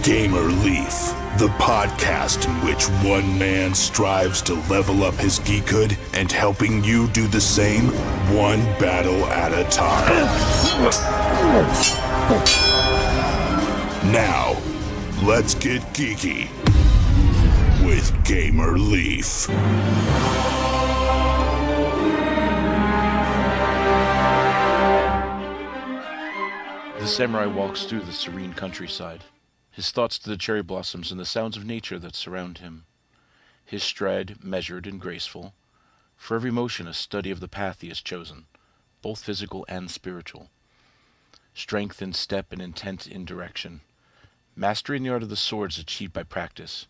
Gamer Leaf, the podcast in which one man strives to level up his geekhood and helping you do the same, one battle at a time. Now, let's get geeky with Gamer Leaf. The samurai walks through the serene countryside, his thoughts to the cherry blossoms and the sounds of nature that surround him. His stride measured and graceful, for every motion a study of the path he has chosen, both physical and spiritual. Strength in step and intent in direction. Mastery in the art of the sword is achieved by practice,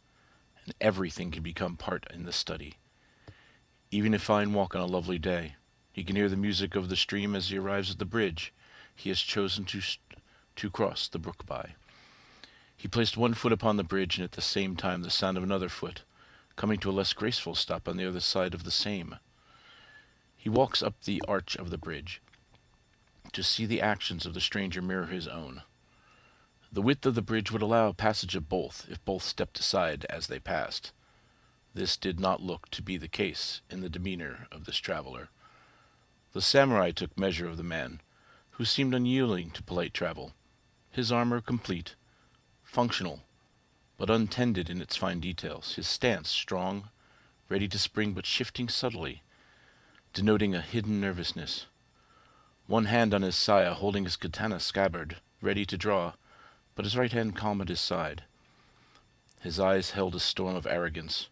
and everything can become part in the study. Even a fine walk on a lovely day, he can hear the music of the stream as he arrives at the bridge he has chosen to cross the brook by. He placed one foot upon the bridge, and at the same time the sound of another foot, coming to a less graceful stop on the other side of the same. He walks up the arch of the bridge, to see the actions of the stranger mirror his own. The width of the bridge would allow passage of both, if both stepped aside as they passed. This did not look to be the case in the demeanor of this traveler. The samurai took measure of the man, who seemed unyielding to polite travel, his armor complete, functional, but untended in its fine details, his stance strong, ready to spring but shifting subtly, denoting a hidden nervousness. One hand on his saya holding his katana scabbard, ready to draw, but his right hand calm at his side. His eyes held a storm of arrogance.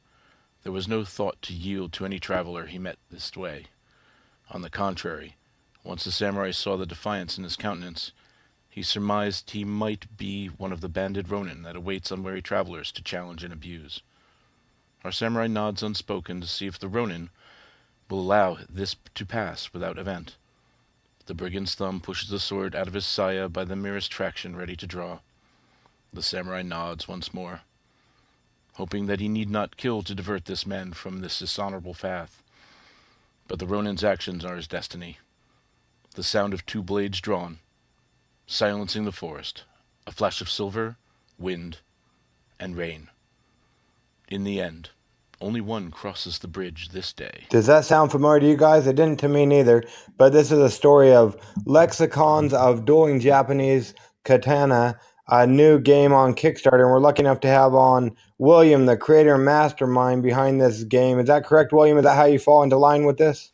There was no thought to yield to any traveler he met this way. On the contrary, once the samurai saw the defiance in his countenance, he surmised he might be one of the banded Ronin that awaits unwary travelers to challenge and abuse. Our samurai nods unspoken to see if the Ronin will allow this to pass without event. The brigand's thumb pushes the sword out of his saya by the merest fraction, ready to draw. The samurai nods once more, hoping that he need not kill to divert this man from this dishonorable path. But the Ronin's actions are his destiny. The sound of two blades drawn, silencing the forest, a flash of silver, wind, and rain. In the end, only one crosses the bridge this day. Does that sound familiar to you guys? It didn't to me neither, but this is a story of Lexicons of Dueling Japanese Katana, a new game on Kickstarter, and we're lucky enough to have on William, the creator and mastermind behind this game. Is that correct, William? Is that how you fall into line with this?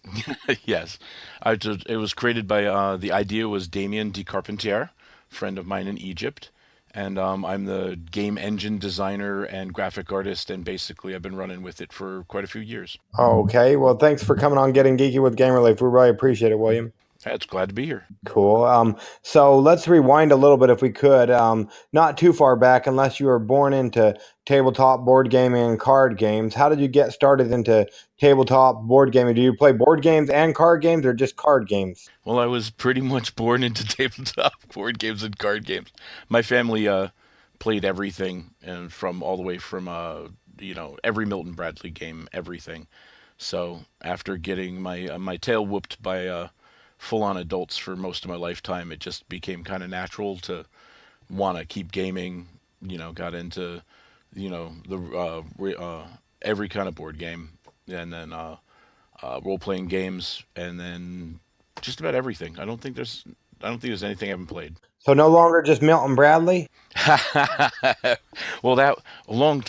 Yes. It was created by, the idea was Damian Charpentier, friend of mine in Egypt, and I'm the game engine designer and graphic artist, and basically I've been running with it for quite a few years. Okay, well, thanks for coming on Getting Geeky with Gamer Life. We really appreciate it, William. It's glad to be here. Cool. So let's rewind a little bit if we could. Not too far back, unless you were born into tabletop board gaming and card games. How did you get started into tabletop board gaming? Do you play board games and card games, or just card games? Well, I was pretty much born into tabletop board games and card games. My family played everything, and from all the way from every Milton Bradley game, everything. So after getting my tail whooped by full-on adults for most of my lifetime, it just became kind of natural to want to keep gaming. Got into every kind of board game, and then role-playing games, and then just about everything. I don't think there's anything I haven't played. So no longer just Milton Bradley? Well, that a long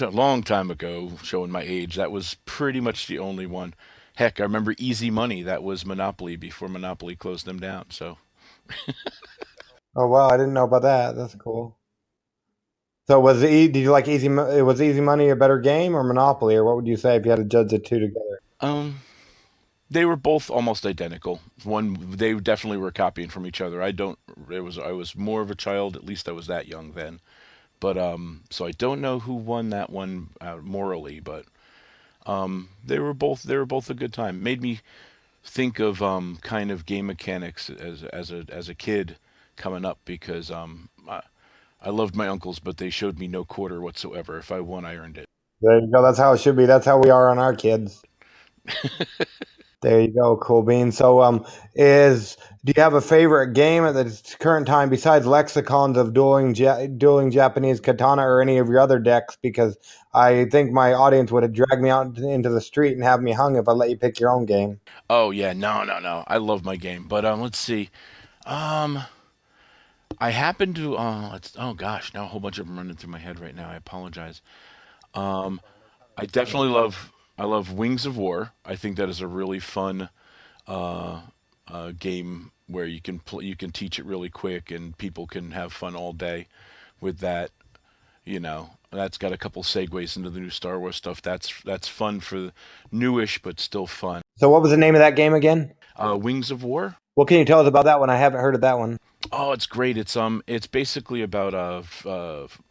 time ago, showing my age, that was pretty much the only one. Heck, I remember Easy Money. That was Monopoly before Monopoly closed them down. So. Oh wow, I didn't know about that. That's cool. So did you like was Easy Money a better game or Monopoly, or what would you say if you had to judge the two together? They were both almost identical. They definitely were copying from each other. I was more of a child. At least I was that young then. But so I don't know who won that one morally, but they were both a good time. Made me think of kind of game mechanics as a kid coming up, because I loved my uncles, but they showed me no quarter whatsoever. If I won, I earned it. There you go. That's how it should be. That's how we are on our kids. There you go, cool bean. So, is do you have a favorite game at the current time besides Lexicons of Dueling Japanese Katana or any of your other decks? Because I think my audience would have dragged me out into the street and have me hung if I let you pick your own game. Oh yeah, no, no, no. I love my game, but let's see. Um, I happen to oh gosh, now a whole bunch of them running through my head right now. I apologize. Um, I definitely love I love Wings of War. I think that is a really fun uh, game where you can teach it really quick and people can have fun all day with that. You know, that's got a couple segues into the new Star Wars stuff. That's fun for newish but still fun. So, what was the name of that game again? Wings of War. What can you tell us about that one? I haven't heard of that one. Oh, it's great. It's basically about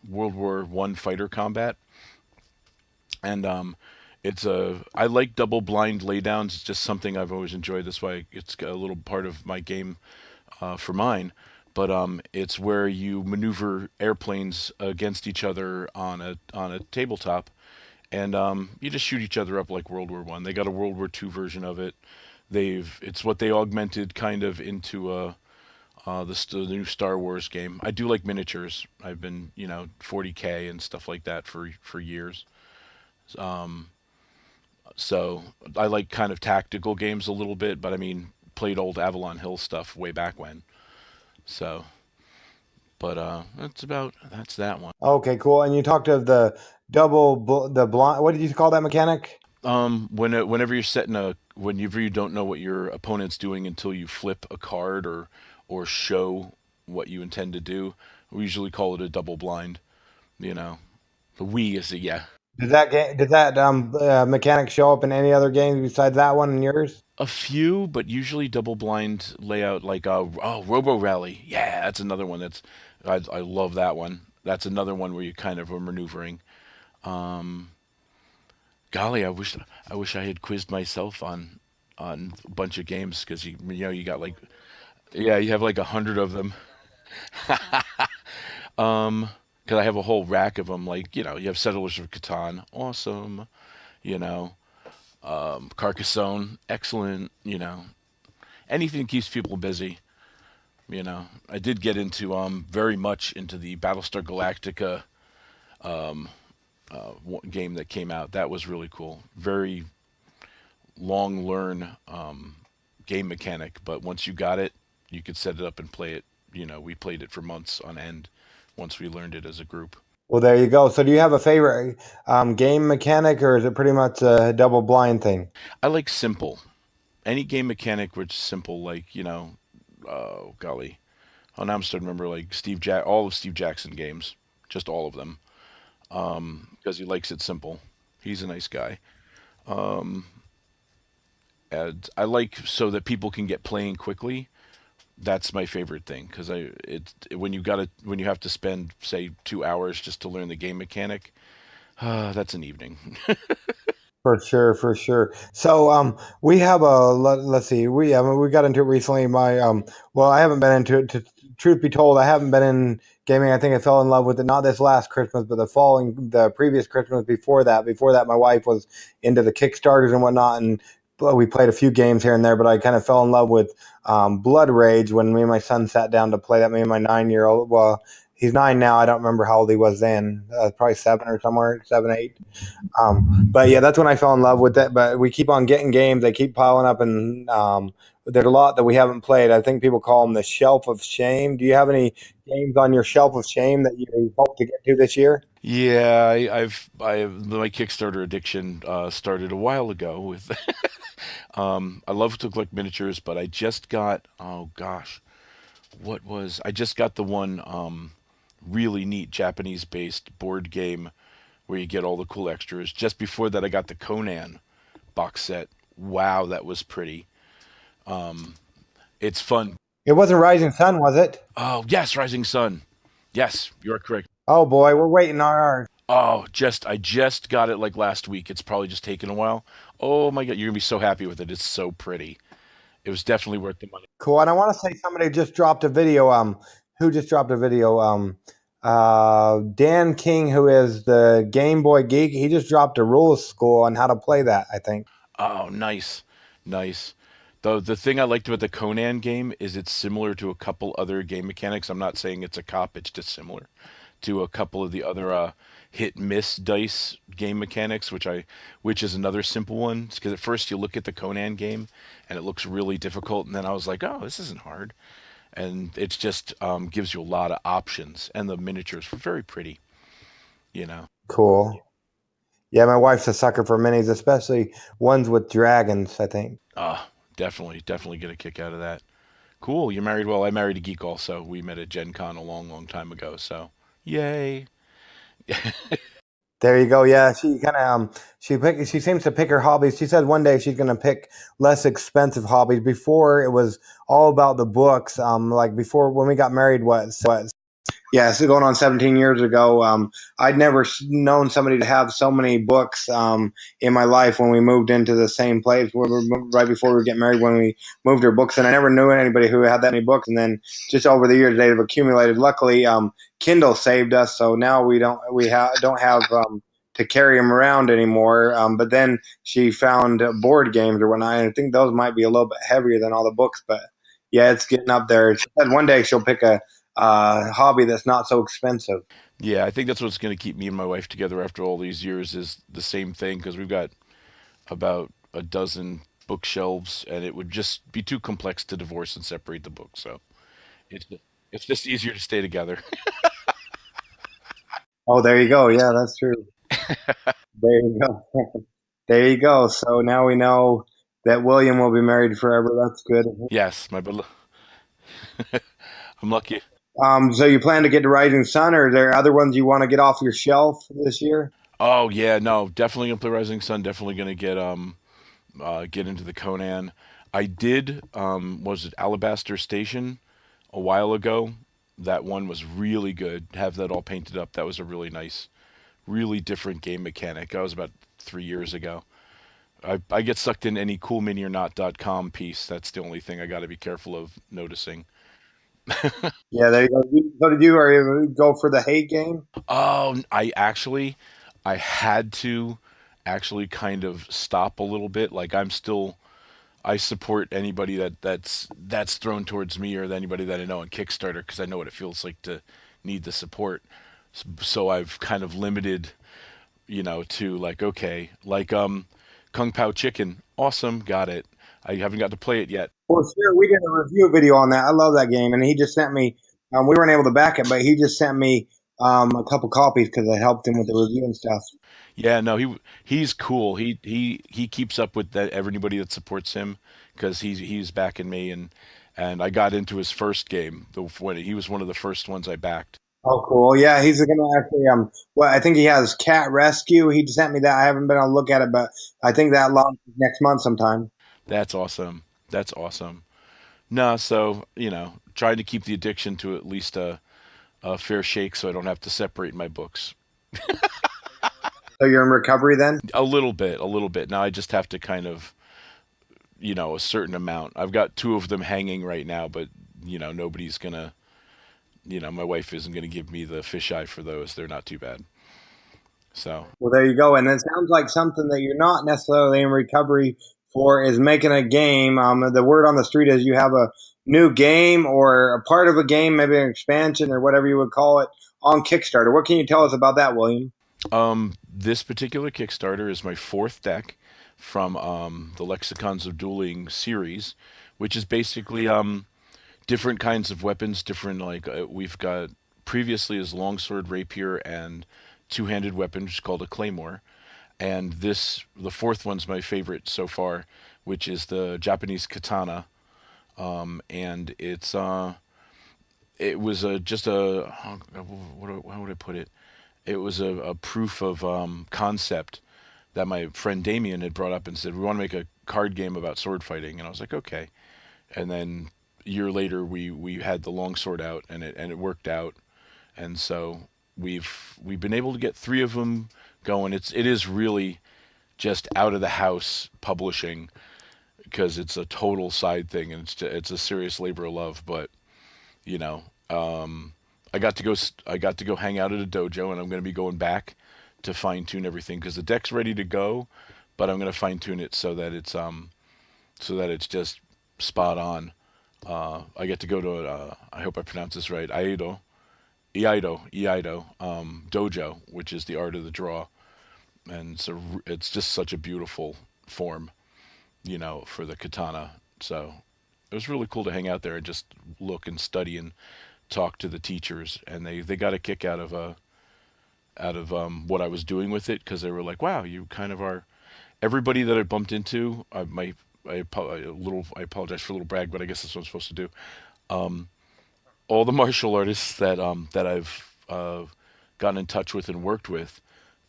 World War One fighter combat, and it's a. I like double blind laydowns. It's just something I've always enjoyed. That's why it's a little part of my game for mine. But it's where you maneuver airplanes against each other on a tabletop, and you just shoot each other up like World War One. They got a World War Two version of it. It's what they augmented kind of into the new Star Wars game. I do like miniatures. I've been 40K and stuff like that for years. Um, so I like kind of tactical games a little bit, but I mean played old Avalon Hill stuff way back when. So, but that's that one. Okay, cool. And you talked of the the blind. What did you call that mechanic? Whenever you don't know what your opponent's doing until you flip a card or show what you intend to do, we usually call it a double blind. You know, the we is a yeah. Did that mechanic show up in any other games besides that one and yours? A few, but usually double blind layout like Robo Rally. Yeah, that's another one I love that one. That's another one where you kind of are maneuvering. Um, Golly, I wish I had quizzed myself on a bunch of games because you got like yeah you have like 100 of them. Because I have a whole rack of them. Like you have Settlers of Catan, awesome. You know, Carcassonne, excellent. Anything that keeps people busy. I did get into very much into the Battlestar Galactica game that came out. That was really cool. Very long learn game mechanic, but once you got it, you could set it up and play it. We played it for months on end once we learned it as a group. Well, there you go. So, do you have a favorite game mechanic, or is it pretty much a double blind thing? I like simple. Any game mechanic which is simple, like, oh golly. Oh, now I'm starting to remember like all of Steve Jackson games, just all of them, because he likes it simple. He's a nice guy. Um, and I like so that people can get playing quickly. That's my favorite thing because when you have to spend say 2 hours just to learn the game mechanic, that's an evening. For sure, for sure. So, we have let's see, we got into it recently. Well, I haven't been into it. Truth be told, I haven't been in gaming. I think I fell in love with it not this last Christmas, but the previous Christmas before that. Before that, my wife was into the Kickstarters and whatnot, and we played a few games here and there. But I kind of fell in love with Blood Rage when me and my son sat down to play that. Me and my 9-year-old. Well, he's 9 now. I don't remember how old he was then. Probably 7 or somewhere, 7, 8. But yeah, that's when I fell in love with it. But we keep on getting games; they keep piling up, and there's a lot that we haven't played. I think people call them the shelf of shame. Do you have any games on your shelf of shame that you hope to get to this year? Yeah, I've my Kickstarter addiction started a while ago with I love to collect miniatures, but I just got oh gosh, I just got the one really neat Japanese based board game where you get all the cool extras. Just before that I got the Conan box set. Wow, that was pretty. It's fun. It wasn't Rising Sun, was it? Oh, yes, Rising Sun. Yes, you're correct. Oh boy, we're waiting on ours. Oh, I just got it like last week. It's probably just taken a while. Oh my god, you're gonna be so happy with it. It's so pretty. It was definitely worth the money. Cool. And I want to say somebody just dropped a video. Who just dropped a video? Dan King, who is the Gameboy Geek, he just dropped a rules school on how to play that, I think. Oh, nice. Nice. The thing I liked about the Conan game is it's similar to a couple other game mechanics. I'm not saying it's a cop, it's just similar to a couple of the other hit miss dice game mechanics, which is another simple one. Because at first you look at the Conan game and it looks really difficult, and then I was like, oh, this isn't hard, and it's just gives you a lot of options, and the miniatures were very pretty. You know. Cool. Yeah, my wife's a sucker for minis, especially ones with dragons, I think. Definitely get a kick out of that. Cool. You're married. Well, I married a geek also. We met at Gen Con a long time ago. So, yay. There you go. Yeah, she kind of she seems to pick her hobbies. She said one day she's going to pick less expensive hobbies. Before it was all about the books. Like before when we got married, what yeah, so going on 17 years ago, I'd never known somebody to have so many books in my life when we moved into the same place. Right before we were getting married, when we moved our books, and I never knew anybody who had that many books. And then just over the years, they've accumulated. Luckily, Kindle saved us, so now don't have to carry them around anymore. But then she found board games or whatnot, and I think those might be a little bit heavier than all the books. But yeah, it's getting up there. She said one day she'll pick a hobby that's not so expensive. Yeah, I think that's what's going to keep me and my wife together after all these years is the same thing because we've got about a dozen bookshelves, and it would just be too complex to divorce and separate the books. So it's it's just easier to stay together. Oh, there you go. Yeah, that's true. There you go. There you go. So now we know that William will be married forever. That's good. Yes, I'm lucky. So you plan to get to Rising Sun, or are there other ones you want to get off your shelf this year? Oh yeah, no, definitely gonna play Rising Sun. Definitely gonna get into the Conan. I did was it Alabaster Station a while ago. That one was really good. Have that all painted up. That was a really nice, really different game mechanic. That was about 3 years ago. I get sucked in any coolminiornot.com piece. That's the only thing I got to be careful of noticing. Yeah, there you go. So did you, or you go for the hate game? Oh, I had to actually kind of stop a little bit. Like I support anybody that's thrown towards me or anybody that I know on Kickstarter because I know what it feels like to need the support. So I've kind of limited, to like okay, like Kung Pao Chicken, awesome, got it. I haven't got to play it yet. Well, sure. We did a review video on that. I love that game, and he just sent me. We weren't able to back it, but he just sent me a couple copies because I helped him with the review and stuff. Yeah, no, he's cool. He keeps up with that everybody that supports him because he's backing me and I got into his first game. When he was one of the first ones I backed. Oh, cool. Yeah, he's going to actually. Well, I think he has Cat Rescue. He sent me that. I haven't been able to look at it, but I think that launches next month sometime. That's awesome. That's awesome. No, so trying to keep the addiction to at least a fair shake, so I don't have to separate my books. So you're in recovery then? A little bit, a little bit. Now I just have to kind of, a certain amount. I've got two of them hanging right now, but nobody's gonna, my wife isn't gonna give me the fisheye for those. They're not too bad. So. Well, there you go. And it sounds like something that you're not necessarily in recovery for is making a game. The word on the street is you have a new game or a part of a game, maybe an expansion or whatever you would call it, on Kickstarter. What can you tell us about that, William? This particular Kickstarter is my fourth deck from the Lexicons of Dueling series, which is basically different kinds of weapons, different we've got previously as longsword, rapier, and two-handed weapon, which is called a claymore. And the fourth one's my favorite so far, which is the Japanese katana. And it was just a, how would I put it? It was a proof of concept that my friend Damian had brought up and said, we want to make a card game about sword fighting. And I was like, okay. And then a year later, we had the longsword out, and it worked out. And so we've been able to get three of them going. It is really just out of the house publishing because it's a total side thing and it's a serious labor of love. But I got to go hang out at a dojo, and I'm going to be going back to fine tune everything because the deck's ready to go, but I'm going to fine tune it so that it's so that it's just spot on. I get to go to I hope I pronounce this right, Iaido dojo, which is the art of the draw, and so it's just such a beautiful form, for the katana. So it was really cool to hang out there and just look and study and talk to the teachers, and they got a kick out of what I was doing with it, because they were like, "Wow, you kind of are." Everybody that I bumped into, I apologize for a little brag, but I guess that's what I'm supposed to do. All the martial artists that I've gotten in touch with and worked with,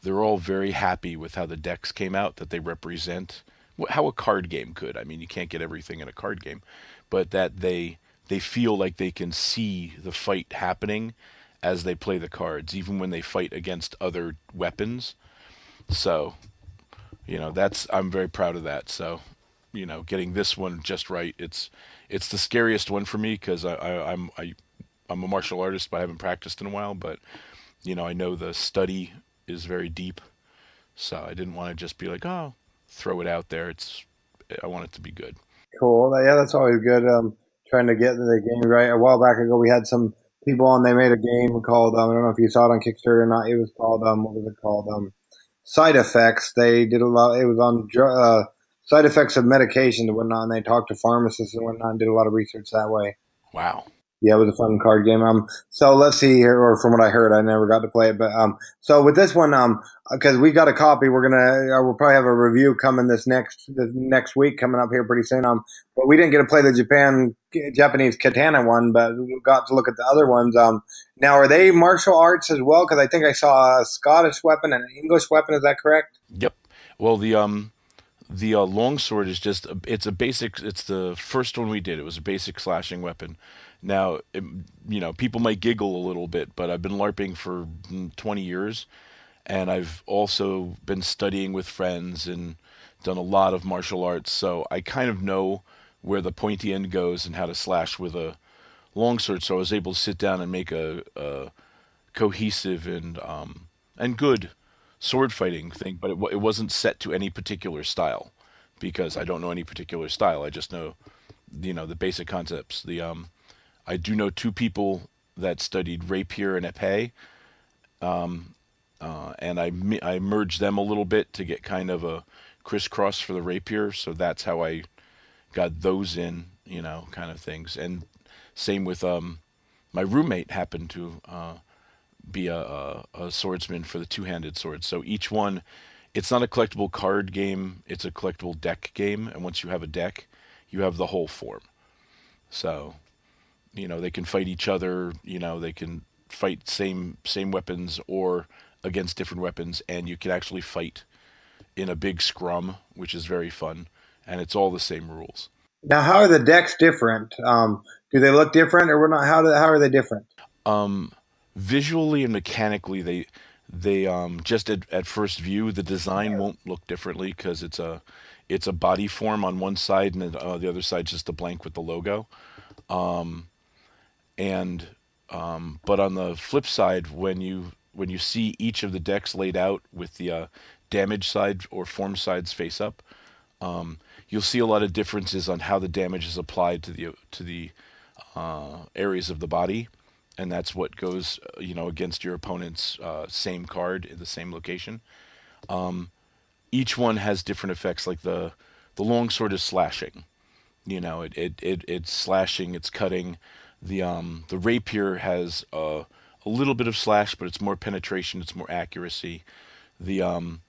they're all very happy with how the decks came out, that they represent how a card game could. I mean, you can't get everything in a card game, but that they feel like they can see the fight happening as they play the cards, even when they fight against other weapons. So, that's I'm very proud of that. So, getting this one just right. It's the scariest one for me because I'm a martial artist, but I haven't practiced in a while. But I know the study is very deep, so I didn't want to just be like, oh, throw it out there. I want it to be good. Cool. Yeah, that's always good. Trying to get the game right. A while back ago, we had some people on. They made a game called I don't know if you saw it on Kickstarter or not. It was called what was it called? Side effects. They did a lot. It was on side effects of medications and whatnot. And they talked to pharmacists and whatnot and did a lot of research that way. Wow. Yeah, it was a fun card game. So let's see here, or from what I heard, I never got to play it, but so with this one, because we got a copy, we'll probably have a review coming this next week, coming up here pretty soon. But we didn't get to play the Japanese Katana one, but we got to look at the other ones. Now are they martial arts as well? Because I think I saw a Scottish weapon and an English weapon. Is that correct? Yep. Well, the longsword is it's the first one we did. It was a basic slashing weapon. Now, people might giggle a little bit, but I've been LARPing for 20 years, and I've also been studying with friends and done a lot of martial arts, so I kind of know where the pointy end goes and how to slash with a longsword, so I was able to sit down and make a cohesive and good sword fighting thing, but it wasn't set to any particular style, because I don't know any particular style. I just know, the basic concepts. I do know two people that studied rapier and epee, and I merged them a little bit to get kind of a crisscross for the rapier, so that's how I got those in, kind of things. And same with my roommate happened to be a swordsman for the two-handed sword. So each one, it's not a collectible card game, it's a collectible deck game, and once you have a deck, you have the whole form. So they can fight each other, they can fight same weapons or against different weapons, and you can actually fight in a big scrum, which is very fun, and it's all the same rules. Now, how are the decks different? Do they look different, or not? How are they different? Visually and mechanically, they just at first view, the design won't look differently, because it's a body form on one side, and the other side just a blank with the logo. But on the flip side, when you see each of the decks laid out with the damage side or form sides face up, you'll see a lot of differences on how the damage is applied to the areas of the body, and that's what goes against your opponent's same card in the same location. Each one has different effects. Like the longsword is slashing. It's slashing, it's cutting. The rapier has a little bit of slash, but it's more penetration, it's more accuracy. The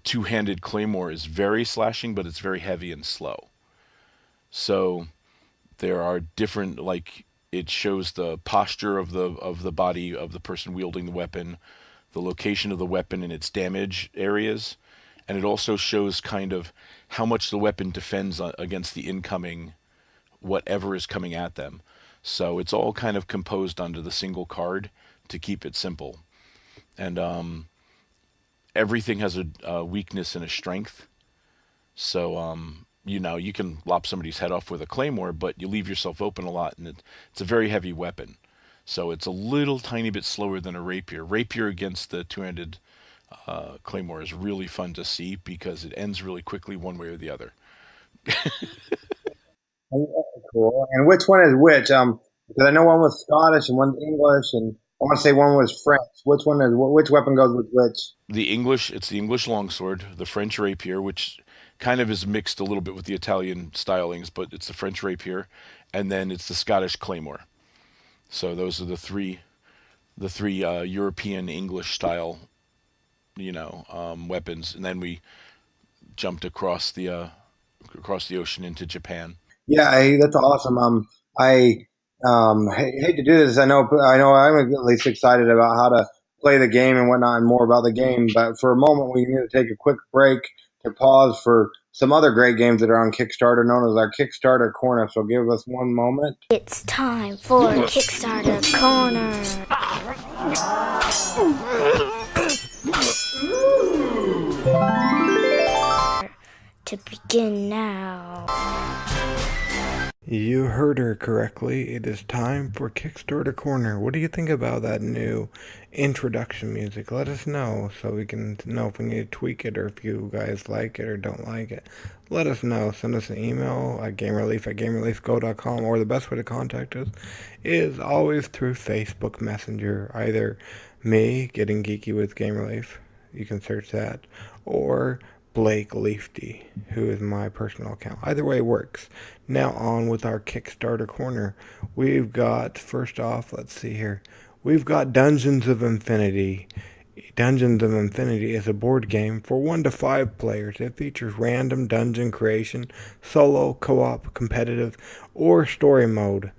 two-handed claymore is very slashing, but it's very heavy and slow. So there are different, like, it shows the posture of the body of the person wielding the weapon, the location of the weapon and its damage areas, and it also shows kind of how much the weapon defends against the incoming whatever is coming at them. So it's all kind of composed onto the single card to keep it simple. And everything has a weakness and a strength. So, you can lop somebody's head off with a claymore, but you leave yourself open a lot, and it's a very heavy weapon. So it's a little tiny bit slower than a rapier. Rapier against the two-handed claymore is really fun to see because it ends really quickly one way or the other. Cool. And which one is which? Because I know one was Scottish and one's English, and I want to say one was French. Which weapon goes with which? It's the English longsword, the French rapier, which kind of is mixed a little bit with the Italian stylings, but it's the French rapier, and then it's the Scottish claymore. So those are the three European English style, weapons, and then we jumped across the ocean into Japan. Yeah, that's awesome. I hate to do this. I know. I'm at least excited about how to play the game and whatnot, and more about the game. But for a moment, we need to take a quick break to pause for some other great games that are on Kickstarter, known as our Kickstarter Corner. So give us one moment. It's time for Kickstarter Corner. To begin now. You heard her correctly. It is time for Kickstarter Corner. What do you think about that new introduction music? Let us know so we can know if we need to tweak it or if you guys like it or don't like it. Let us know. Send us an email at gamerleaf@gamerleafgo.com, or the best way to contact us is always through Facebook Messenger. Either me, Getting Geeky with Gamerleaf, you can search that, or Blake Leafdy, who is my personal account. Either way works. Now on with our Kickstarter Corner. We've got, first off, let's see here. We've got Dungeons of Infinity. Dungeons of Infinity is a board game for 1 to 5 players. It features random dungeon creation, solo, co-op, competitive, or story mode.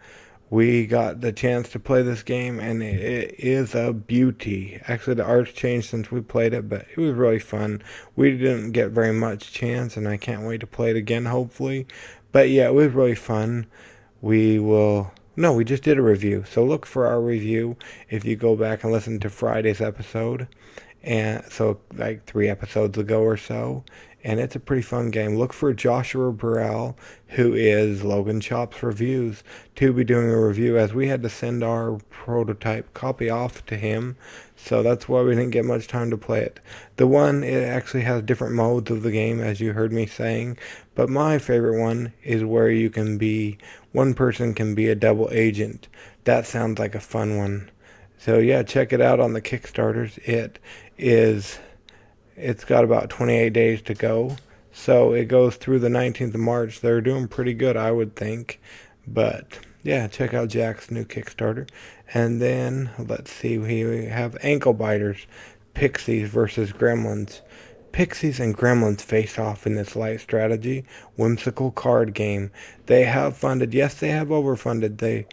We got the chance to play this game, and it is a beauty. Actually, the art's changed since we played it, but it was really fun. We didn't get very much chance, and I can't wait to play it again, hopefully. But yeah, it was really fun. We just did a review. So look for our review if you go back and listen to Friday's episode. And so like 3 episodes ago or so. And it's a pretty fun game. Look for Joshua Burrell, who is Logan Chops Reviews, to be doing a review, as we had to send our prototype copy off to him. So that's why we didn't get much time to play it. It actually has different modes of the game, as you heard me saying. But my favorite one is where one person can be a double agent. That sounds like a fun one. So yeah, check it out on the Kickstarters. It's got about 28 days to go. So it goes through the 19th of March. They're doing pretty good, I would think. But yeah, check out Jack's new Kickstarter. And then, let's see, we have Ankle Biters, Pixies versus Gremlins. Pixies and Gremlins face off in this light strategy, whimsical card game. They have funded, yes, they have overfunded. They're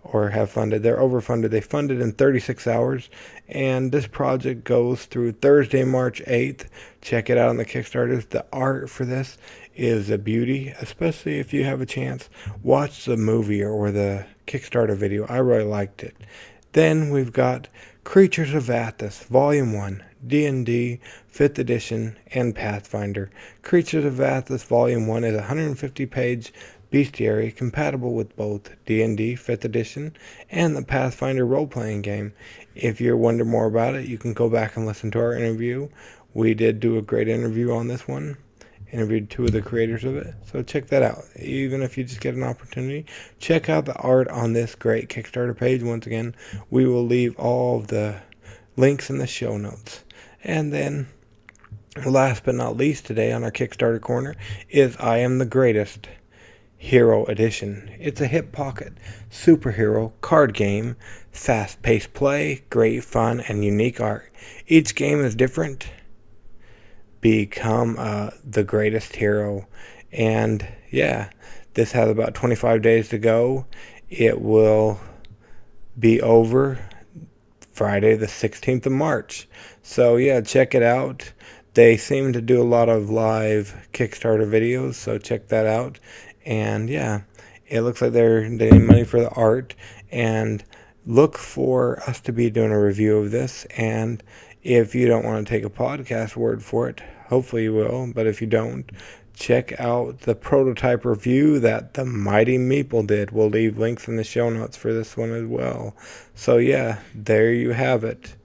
overfunded. They funded in 36 hours, and this project goes through Thursday, March 8th. Check it out on the Kickstarters. The art for this is a beauty, especially if you have a chance. Watch the movie or the Kickstarter video. I really liked it. Then we've got Creatures of Athos, Volume 1, D&D, 5th edition, and Pathfinder. Creatures of Athos, Volume 1 is a 150-page bestiary compatible with both D&D 5th edition and the Pathfinder role-playing game. If you're wondering more about it, you can go back and listen to our interview. We did do a great interview on this one. Interviewed 2 of the creators of it. So check that out. Even if you just get an opportunity, check out the art on this great Kickstarter page. Once again, we will leave all of the links in the show notes. And then, last but not least today on our Kickstarter Corner is I Am the Greatest Hero Edition. It's a hip pocket superhero card game, fast-paced play, great fun, and unique art. Each game is different. Become the greatest hero. And yeah, this has about 25 days to go. It will be over Friday the 16th of March. So yeah, check it out. They seem to do a lot of live Kickstarter videos, so check that out. And yeah, it looks like they need money for the art, and look for us to be doing a review of this. And if you don't want to take a podcast word for it, hopefully you will, but if you don't, check out the prototype review that the Mighty Meeple did. We'll leave links in the show notes for this one as well. So yeah, there you have it.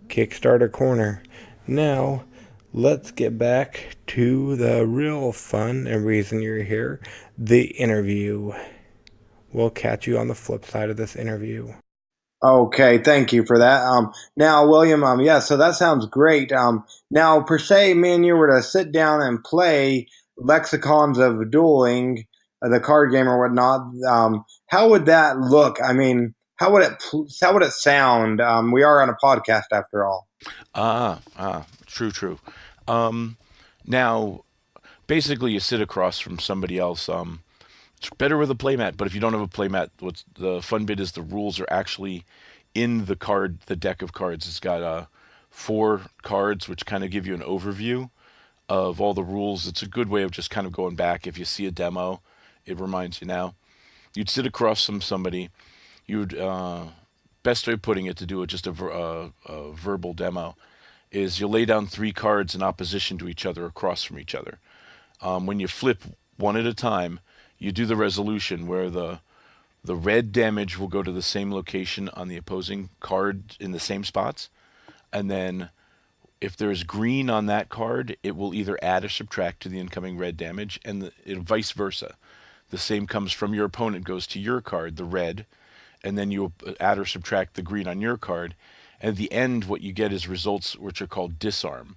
Kickstarter Corner. Now, let's get back to the real fun and reason you're here, the interview. We'll catch you on the flip side of this interview. Okay, thank you for that. Now, William, yeah, so that sounds great. Now, per se, me and you were to sit down and play Lexicons of Dueling, the card game or whatnot. How would that look? I mean, how would it sound? We are on a podcast after all. True. Now, basically, you sit across from somebody else. It's better with a playmat, but if you don't have a playmat, what's the fun bit is the rules are actually in the deck of cards. It's got 4 cards, which kind of give you an overview of all the rules. It's a good way of just kind of going back. If you see a demo, it reminds you now. You'd sit across from somebody. You'd best way of putting it to do just a verbal demo is you lay down 3 cards in opposition to each other across from each other. When you flip one at a time, you do the resolution where the red damage will go to the same location on the opposing card in the same spots. And then if there's green on that card, it will either add or subtract to the incoming red damage, and vice versa. The same comes from your opponent, goes to your card, the red, and then you add or subtract the green on your card. And at the end, what you get is results which are called disarm.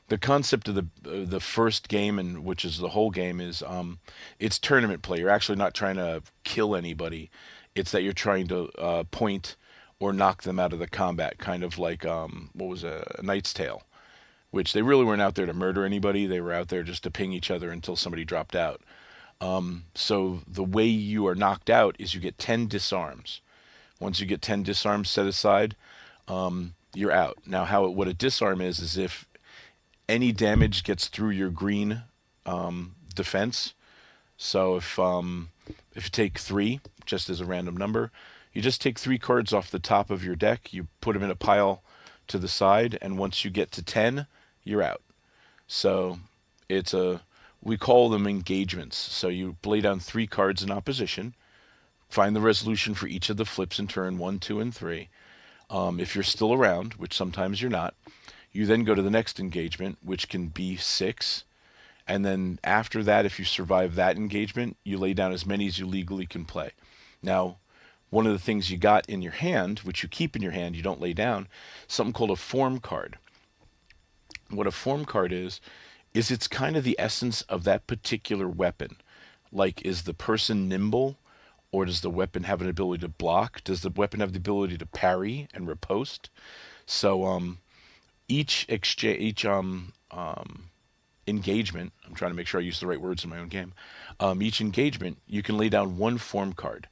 The concept of the first game, and which is the whole game, is it's tournament play. You're actually not trying to kill anybody. It's that you're trying to point or knock them out of the combat, kind of like what was a Knight's Tale, which they really weren't out there to murder anybody. They were out there just to ping each other until somebody dropped out. So the way you are knocked out is you get 10 disarms. Once you get 10 disarms set aside, you're out. Now, what a disarm is if any damage gets through your green defense. So if you take 3, just as a random number, you just take 3 cards off the top of your deck, you put them in a pile to the side, and once you get to 10, you're out. So we call them engagements. So you lay down 3 cards in opposition, find the resolution for each of the flips in turn 1, 2, and 3. If you're still around, which sometimes you're not, you then go to the next engagement, which can be 6. And then after that, if you survive that engagement, you lay down as many as you legally can play. Now, one of the things you got in your hand, which you keep in your hand, you don't lay down, something called a form card. What a form card is it's kind of the essence of that particular weapon. Like, is the person nimble, or does the weapon have an ability to block? Does the weapon have the ability to parry and riposte? So each engagement, I'm trying to make sure I use the right words in my own game. Each engagement, you can lay down 1 form card,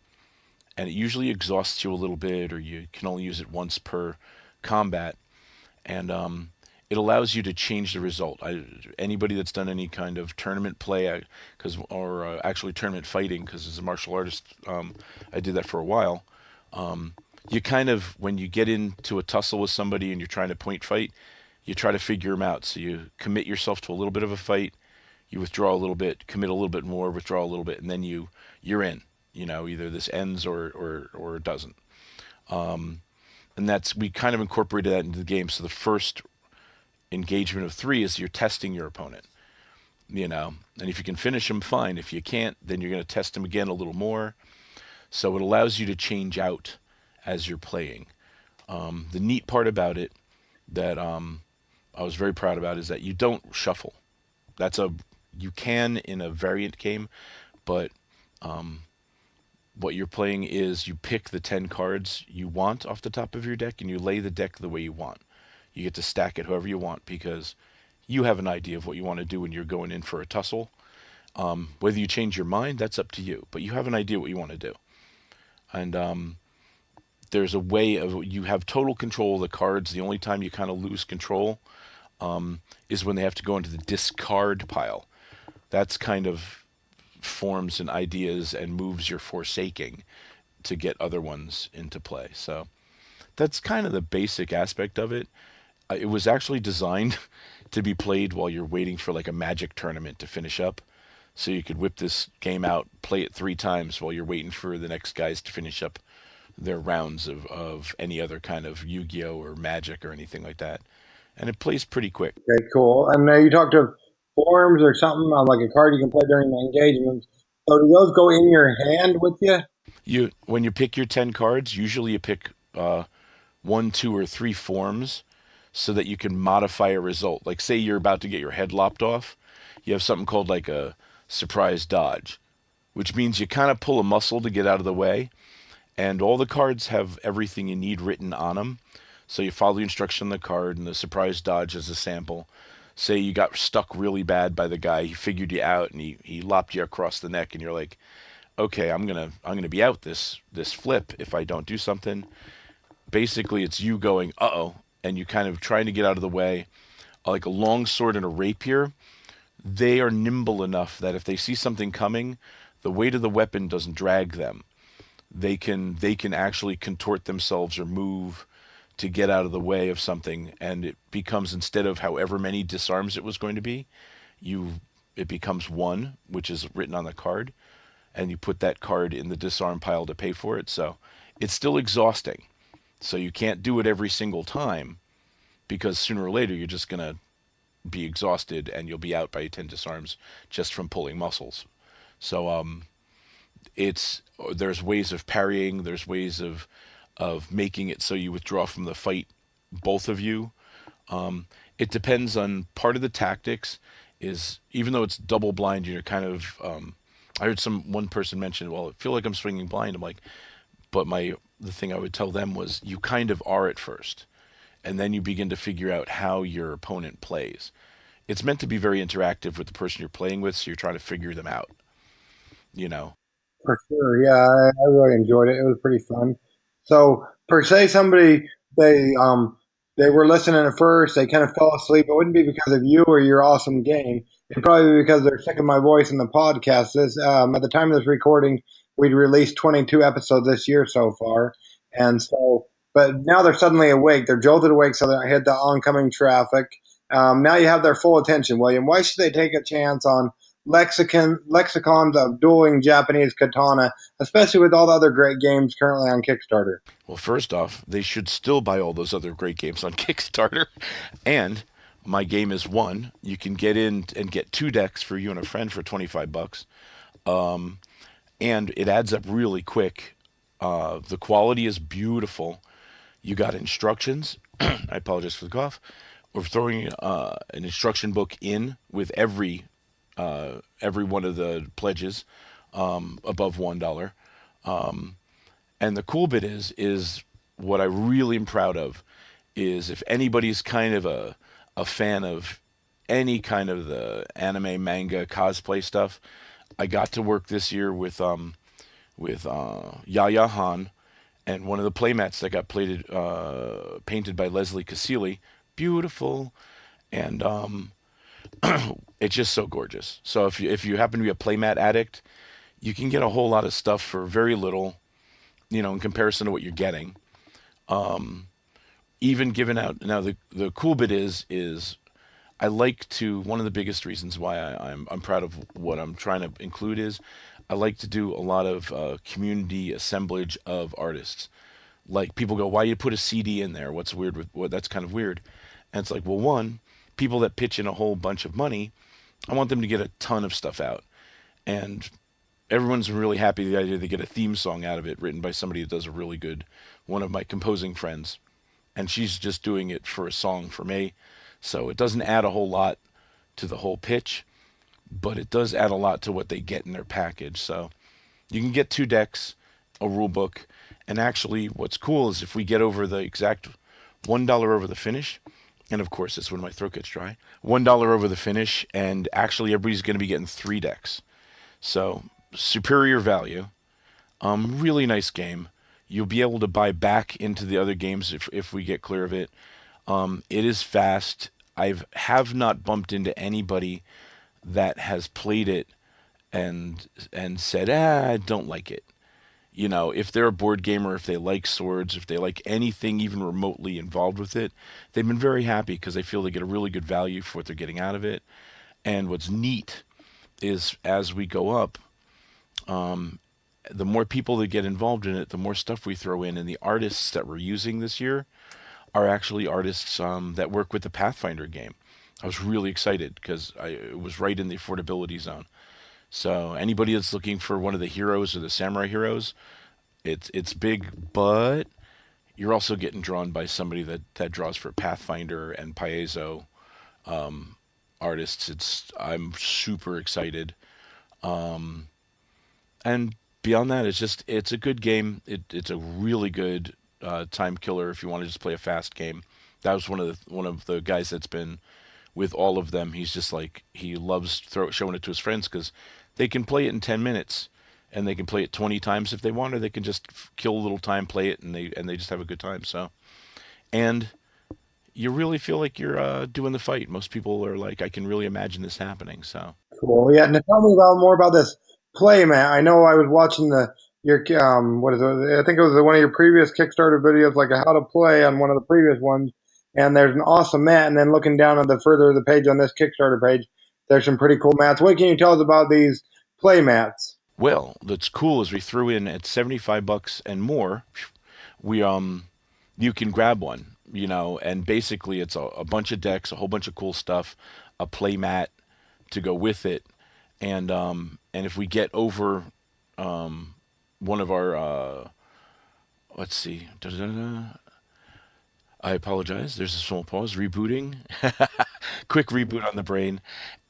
and it usually exhausts you a little bit, or you can only use it once per combat, and it allows you to change the result. Anybody that's done any kind of tournament play, or actually tournament fighting, because as a martial artist, I did that for a while. You kind of, when you get into a tussle with somebody and you're trying to point fight, you try to figure them out. So you commit yourself to a little bit of a fight, you withdraw a little bit, commit a little bit more, withdraw a little bit, and then you're in. Either this ends or it doesn't. And we kind of incorporated that into the game. So the first engagement of 3 is you're testing your opponent. And if you can finish them, fine. If you can't, then you're going to test them again a little more. So it allows you to change out as you're playing. The neat part about it that I was very proud about is that you don't shuffle. You can in a variant game, but what you're playing is you pick the 10 cards you want off the top of your deck, and you lay the deck the way you want. You get to stack it however you want, because you have an idea of what you want to do when you're going in for a tussle. Whether you change your mind, that's up to you, but you have an idea what you want to do. And there's a way of, you have total control of the cards. The only time you kind of lose control is when they have to go into the discard pile. That's kind of forms and ideas and moves you're forsaking to get other ones into play. So that's kind of the basic aspect of it. It was actually designed to be played while you're waiting for like a Magic tournament to finish up. So you could whip this game out, play it 3 times while you're waiting for the next guys to finish up their rounds of any other kind of Yu-Gi-Oh! Or Magic or anything like that. and it plays pretty quick. Okay, cool. And you talked of forms or something on like a card you can play during the engagement. So do those go in your hand with you? When you pick your 10 cards, usually you pick 1, 2, or 3 forms so that you can modify a result. Like say you're about to get your head lopped off, you have something called like a surprise dodge, which means you kind of pull a muscle to get out of the way, and all the cards have everything you need written on them. So you follow the instruction on the card, and the surprise dodge is a sample. Say you got stuck really bad by the guy, he figured you out, and he lopped you across the neck, and you're like, okay, I'm gonna be out this flip if I don't do something. Basically, it's you going, uh-oh, and you kind of trying to get out of the way. Like a long sword and a rapier, they are nimble enough that if they see something coming, the weight of the weapon doesn't drag them. They can actually contort themselves or move to get out of the way of something, and it becomes, instead of however many disarms it was going to be, it becomes 1, which is written on the card, and you put that card in the disarm pile to pay for it. So it's still exhausting. So you can't do it every single time, because sooner or later you're just going to be exhausted and you'll be out by 10 disarms just from pulling muscles. So there's ways of parrying, there's ways of making it so you withdraw from the fight, both of you. It depends on, part of the tactics is, even though it's double blind, you're kind of I heard one person mention, well, I feel like I'm swinging blind. I'm like, but the thing I would tell them was, you kind of are at first, and then you begin to figure out how your opponent plays. It's meant to be very interactive with the person you're playing with, so you're trying to figure them out, you know. For sure, yeah, I really enjoyed it. It was pretty fun. So, per se, they were listening at first, they kind of fell asleep. It wouldn't be because of you or your awesome game. It'd probably be because they're sick of my voice in the podcast. At the time of this recording, we'd released 22 episodes this year so far, and so, but now they're suddenly awake. They're jolted awake, so they hit the oncoming traffic. Now you have their full attention, William. Why should they take a chance on Lexicons of Dueling Japanese Katana, especially with all the other great games currently on Kickstarter? Well, first off, they should still buy all those other great games on Kickstarter. And my game is 1. You can get in and get 2 decks for you and a friend for $25. And it adds up really quick. The quality is beautiful. You got instructions. I apologize for the cough. We're throwing an instruction book in with every one of the pledges above $1. And the cool bit is what I really am proud of is, if anybody's kind of a fan of any kind of the anime, manga, cosplay stuff, I got to work this year with Yaya Han, and one of the playmats that got painted by Leslie Casilli. Beautiful, and it's just so gorgeous. So if you happen to be a playmat addict, you can get a whole lot of stuff for very little, in comparison to what you're getting. Even given out now, the cool bit is I like to, one of the biggest reasons why I'm proud of what I'm trying to include is, I like to do a lot of community assemblage of artists. Like, people go, why you put a CD in there? What's weird with what? That's kind of weird. And it's like, well, one, people that pitch in a whole bunch of money, I want them to get a ton of stuff out. And everyone's really happy with the idea they get a theme song out of it written by somebody that does a really good, one of my composing friends. And she's just doing it for a song for me. So it doesn't add a whole lot to the whole pitch, but it does add a lot to what they get in their package. So you can get 2 decks, a rule book, and actually what's cool is if we get over the exact $1 over the finish, and of course it's when my throat gets dry, $1 over the finish, and actually everybody's going to be getting 3 decks. So superior value, really nice game. You'll be able to buy back into the other games if we get clear of it. It is fast. Have not bumped into anybody that has played it and said, I don't like it. If they're a board gamer, if they like swords, if they like anything even remotely involved with it, they've been very happy because they feel they get a really good value for what they're getting out of it. And what's neat is, as we go up, the more people that get involved in it, the more stuff we throw in. And the artists that we're using this year are actually artists that work with the Pathfinder game. I was really excited because it was right in the affordability zone. So anybody that's looking for one of the heroes or the samurai heroes, it's big, but you're also getting drawn by somebody that draws for Pathfinder and Piezo artists. I'm super excited. And beyond that, it's a good game. It's a really good time killer if you want to just play a fast game. That was one of the guys that's been with all of them. He's just like he loves showing it to his friends because they can play it in 10 minutes, and they can play it 20 times if they want, or they can just kill a little time, play it, and they just have a good time. So, and you really feel like you're doing the fight. Most people are like, I can really imagine this happening. So. Cool. Yeah. Now tell me more about this playmat. I know I was watching your what is it? I think it was one of your previous Kickstarter videos, like a how to play on one of the previous ones. And there's an awesome mat. And then looking down at the further of the page on this Kickstarter page, there's some pretty cool mats. What can you tell us about these playmats? Well, that's cool is we threw in at $75 and more, we you can grab one, and basically it's a bunch of decks, a whole bunch of cool stuff, a play mat to go with it, and if we get over one of our let's see, I apologize. There's a small pause. Rebooting, quick reboot on the brain,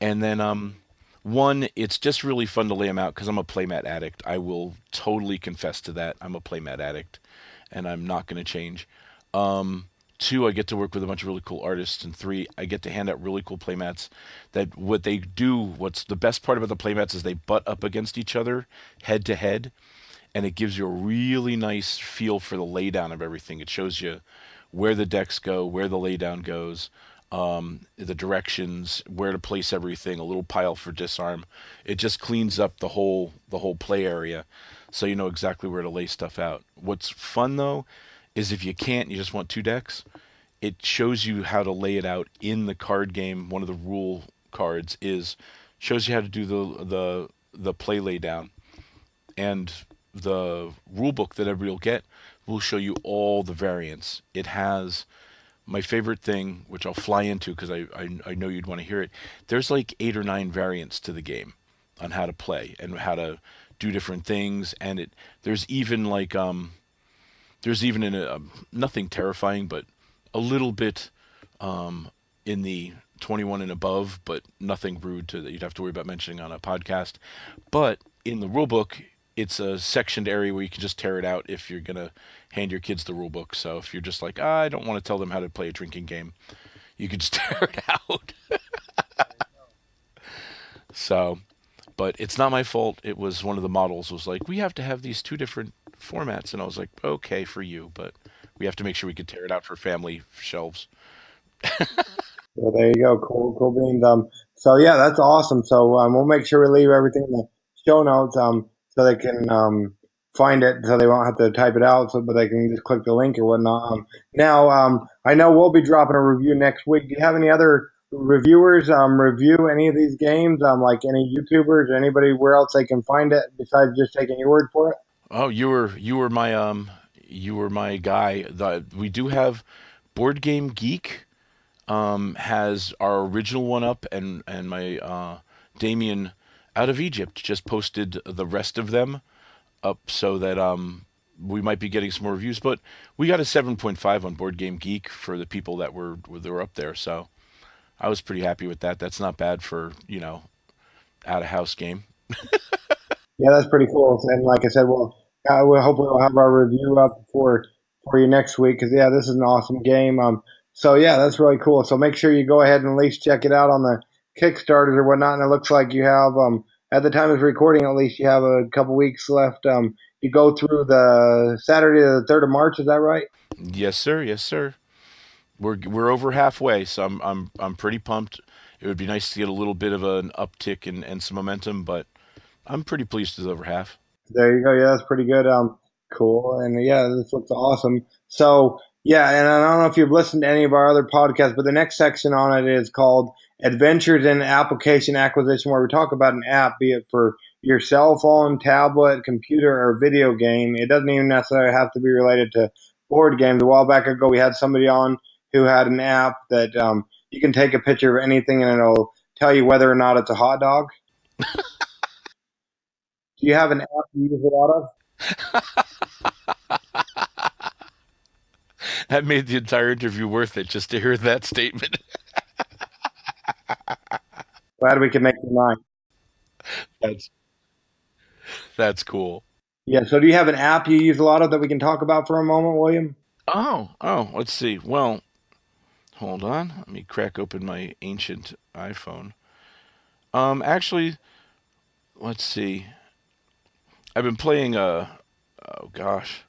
and then one, it's just really fun to lay them out because I'm a playmat addict. I will totally confess to that. I'm a playmat addict, and I'm not going to change. Two, I get to work with a bunch of really cool artists, and three, I get to hand out really cool playmats. That what they do, what's the best part about the playmats is they butt up against each other, head to head, and it gives you a really nice feel for the laydown of everything. It shows you where the decks go, where the laydown goes, the directions, where to place everything, a little pile for disarm. It just cleans up the whole play area, so you know exactly where to lay stuff out. What's fun though is if you can't, you just want two decks, it shows you how to lay it out in the card game. One of the rule cards is shows you how to do the play laydown, and the rule book that everybody will get will show you all the variants. It has my favorite thing, which I'll fly into because I know you'd want to hear it. There's like 8 or 9 variants to the game on how to play and how to do different things, and there's even like there's even nothing terrifying, but a little bit in the 21 and above, but nothing rude that you'd have to worry about mentioning on a podcast. But in the rule book, it's a sectioned area where you can just tear it out if you're gonna hand your kids the rule book. So if you're just like, I don't want to tell them how to play a drinking game, you could just tear it out. So, but it's not my fault. It was one of the models was like, we have to have these 2 different formats, and I was like, okay for you, but we have to make sure we could tear it out for family shelves. Well, there you go. Cool beans. So yeah, that's awesome. So we'll make sure we leave everything in the show notes so they can find it, so they won't have to type it out, but they can just click the link or whatnot. Now, I know we'll be dropping a review next week. Do you have any other reviewers review any of these games, like any YouTubers or anybody where else they can find it besides just taking your word for it? Oh, you were my guy. We do have Board Game Geek. Has our original one up, and my Damian out of Egypt just posted the rest of them up, so that we might be getting some more reviews. But we got a 7.5 on Board Game Geek for the people that were up there, so I was pretty happy with that. That's not bad for out of house game. Yeah, that's pretty cool. And like I said, we'll hopefully we'll have our review up for you next week because yeah, this is an awesome game. So yeah, that's really cool. So make sure you go ahead and at least check it out on the Kickstarters or whatnot. And it looks like you have at the time of recording, at least you have a couple weeks left. You go through the Saturday the 3rd of March. Is that right? Yes, sir. Yes, sir. We're over halfway, so I'm pretty pumped. It would be nice to get a little bit of an uptick and some momentum, but I'm pretty pleased with over half. There you go. Yeah, that's pretty good. Cool. And yeah, this looks awesome. So yeah, and I don't know if you've listened to any of our other podcasts, but the next section on it is called Adventures in Application Acquisition, where we talk about an app, be it for your cell phone, tablet, computer, or video game. It doesn't even necessarily have to be related to board games. A while back ago, we had somebody on who had an app that you can take a picture of anything and it'll tell you whether or not it's a hot dog. Do you have an app you use a lot of? That made the entire interview worth it just to hear that statement. Glad we could make the night. That's that's cool. Yeah, so do you have an app you use a lot of that we can talk about for a moment, William? Oh, let's see. Well, hold on. Let me crack open my ancient iPhone. Actually, let's see. I've been playing oh gosh.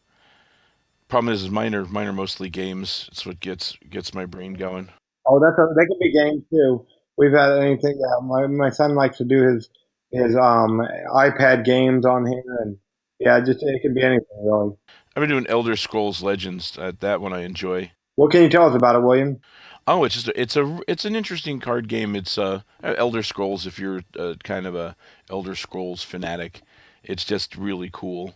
Problem is mine are mostly games. It's what gets my brain going. Oh, they can be games too. We've had anything. Yeah, my son likes to do his iPad games on here, and yeah, just it can be anything really. I've been doing Elder Scrolls Legends. That one I enjoy. What can you tell us about it, William? Oh, it's an interesting card game. It's Elder Scrolls. If you're kind of a Elder Scrolls fanatic, it's just really cool.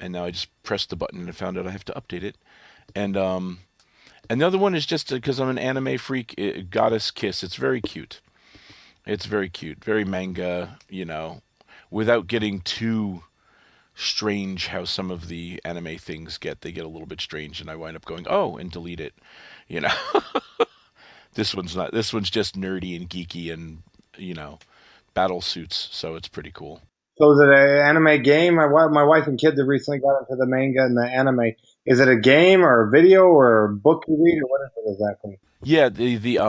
And now I just pressed the button and found out I have to update it. And the other one is just because I'm an anime freak. Goddess Kiss. It's very cute. It's very cute, very manga. Without getting too strange. How some of the anime things they get a little bit strange, and I wind up going and delete it. You know. This one's not. This one's just nerdy and geeky and battle suits. So it's pretty cool. So is it an anime game? My wife and kids have recently got into the manga and the anime. Is it a game or a video or a book you read or what is it exactly? Yeah, the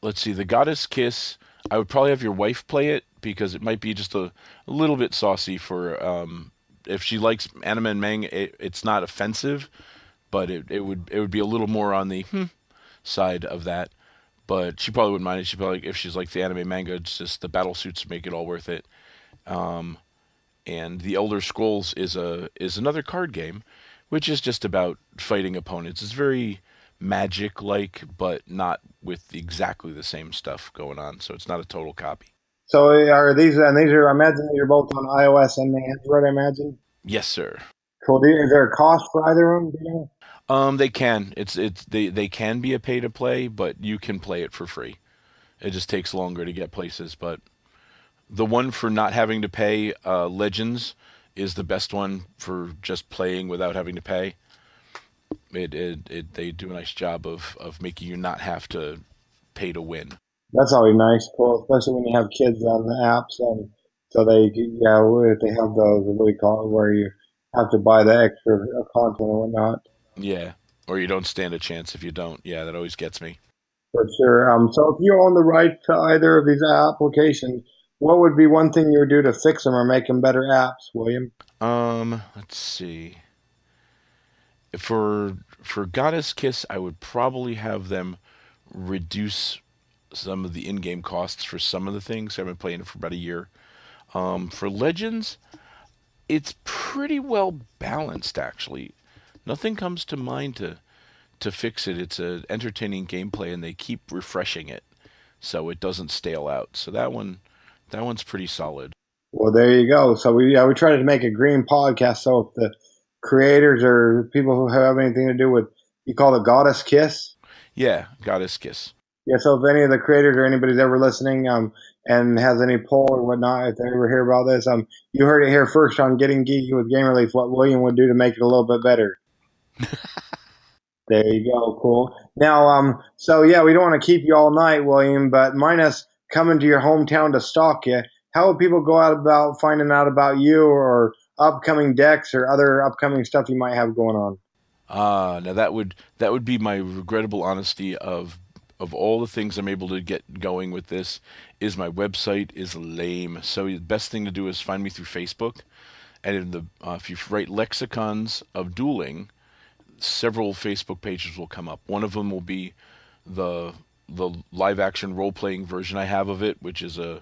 let's see, the Goddess Kiss. I would probably have your wife play it because it might be just a little bit saucy for if she likes anime and manga. It's not offensive, but it would be a little more on the side of that. But she probably wouldn't mind it. She probably if she's like the anime manga, it's just the battle suits make it all worth it. And the Elder Scrolls is another card game, which is just about fighting opponents. It's very magic-like, but not with exactly the same stuff going on. So it's not a total copy. So are these and these are? I imagine these are both on iOS and Android. I imagine. Yes, sir. Cool. Is there a cost for either of them? Do you know? They can. They can be a pay to play, but you can play it for free. It just takes longer to get places, but the one for not having to pay, Legends, is the best one for just playing without having to pay. They do a nice job of making you not have to pay to win. That's always nice, cool, especially when you have kids on the apps, and so if they have those, what do you call it, where you have to buy the extra content and whatnot. Yeah, or you don't stand a chance if you don't. Yeah, that always gets me. For sure. So if you own the right to either of these applications, what would be one thing you would do to fix them or make them better apps, William? Let's see. For Goddess Kiss, I would probably have them reduce some of the in-game costs for some of the things. I've been playing it for about a year. For Legends, it's pretty well balanced, actually. Nothing comes to mind to fix it. It's an entertaining gameplay, and they keep refreshing it, so it doesn't stale out. So that one's pretty solid. Well, there you go. So we try to make a green podcast. So if the creators or people who have anything to do with, you call it Goddess Kiss? Yeah, Goddess Kiss. Yeah, so if any of the creators or anybody's ever listening and has any poll or whatnot, if they ever hear about this, you heard it here first on Getting Geeky with Game Relief, what William would do to make it a little bit better. There you go. Cool. Now, so yeah, we don't want to keep you all night, William, but minus coming to your hometown to stalk you, how would people go out about finding out about you or upcoming decks or other upcoming stuff you might have going on? Now that would be my regrettable honesty of all the things I'm able to get going with this is my website is lame. So the best thing to do is find me through Facebook, and if you write Lexicons of Dueling, several Facebook pages will come up. One of them will be the live action role playing version I have of it, which is a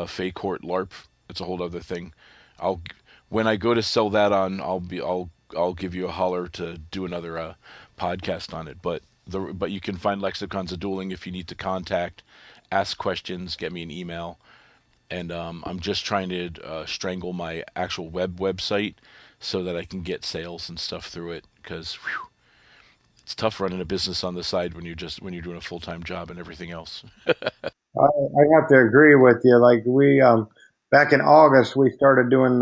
Fey Court LARP. It's a whole other thing. When I go to sell that on, I'll give you a holler to do another podcast on it. But you can find Lexicons of Dueling if you need to contact, ask questions, get me an email, and I'm just trying to strangle my actual website so that I can get sales and stuff through it, because it's tough running a business on the side when you're doing a full-time job and everything else. I have to agree with you. Like we, back in August, we started doing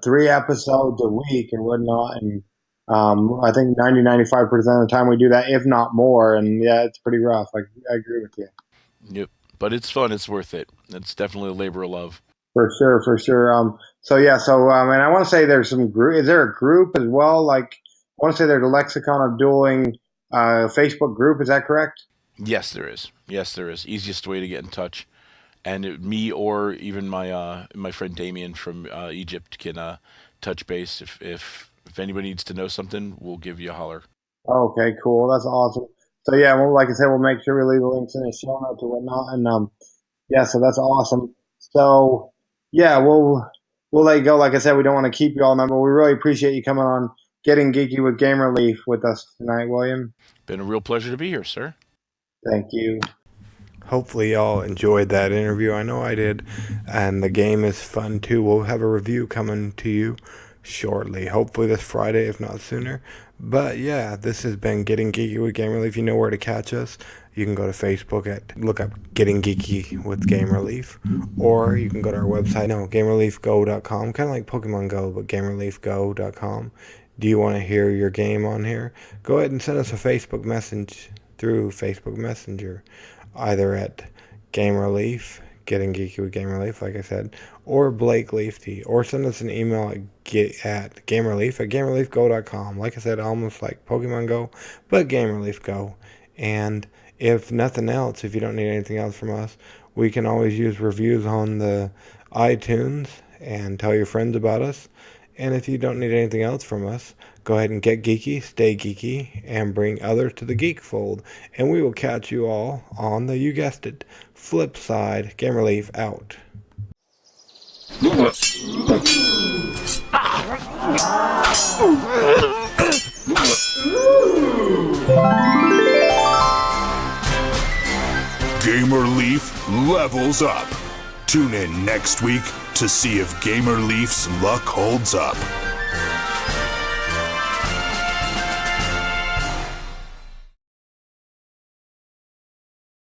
3 episodes a week and whatnot, and I think 95% of the time we do that, if not more. And yeah, it's pretty rough. I agree with you. Yep, but it's fun. It's worth it. It's definitely a labor of love. For sure, for sure. And I want to say there's some group. Is there a group as well? Like, I want to say there's a Lexicon of Dueling Facebook group. Is that correct? Yes, there is. Yes, there is. Easiest way to get in touch, and me or even my friend Damian from Egypt can touch base. If anybody needs to know something, we'll give you a holler. Okay, cool. That's awesome. So yeah, well, like I said, we'll make sure we leave the links in the show notes and whatnot. And yeah, so that's awesome. So yeah, we'll let you go. Like I said, we don't want to keep you all night, but we really appreciate you coming on Getting Geeky with Gamer Leaf with us tonight, William. Been a real pleasure to be here, sir. Thank you. Hopefully y'all enjoyed that interview. I know I did. And the game is fun too. We'll have a review coming to you shortly. Hopefully this Friday, if not sooner. But yeah, this has been Getting Geeky with Gamer Leaf. You know where to catch us. You can go to Facebook look up Getting Geeky with Gamer Leaf, or you can go to our website, gamerleafgo.com, kind of like Pokemon Go, but gamerleafgo.com. Do you want to hear your game on here? Go ahead and send us a Facebook message through Facebook Messenger, either at Gamer Leaf, Getting Geeky with Gamer Leaf, like I said, or Blake Leaf T, or send us an email at gamerleafgo.com. Like I said, almost like Pokemon Go, but Gamerleaf Go. And if nothing else, if you don't need anything else from us, we can always use reviews on the iTunes and tell your friends about us. And if you don't need anything else from us, go ahead and get geeky, stay geeky, and bring others to the geek fold. And we will catch you all on the, you guessed it, flip side. Gamer Leaf out. Gamer Leaf levels up. Tune in next week to see if Gamer Leaf's luck holds up.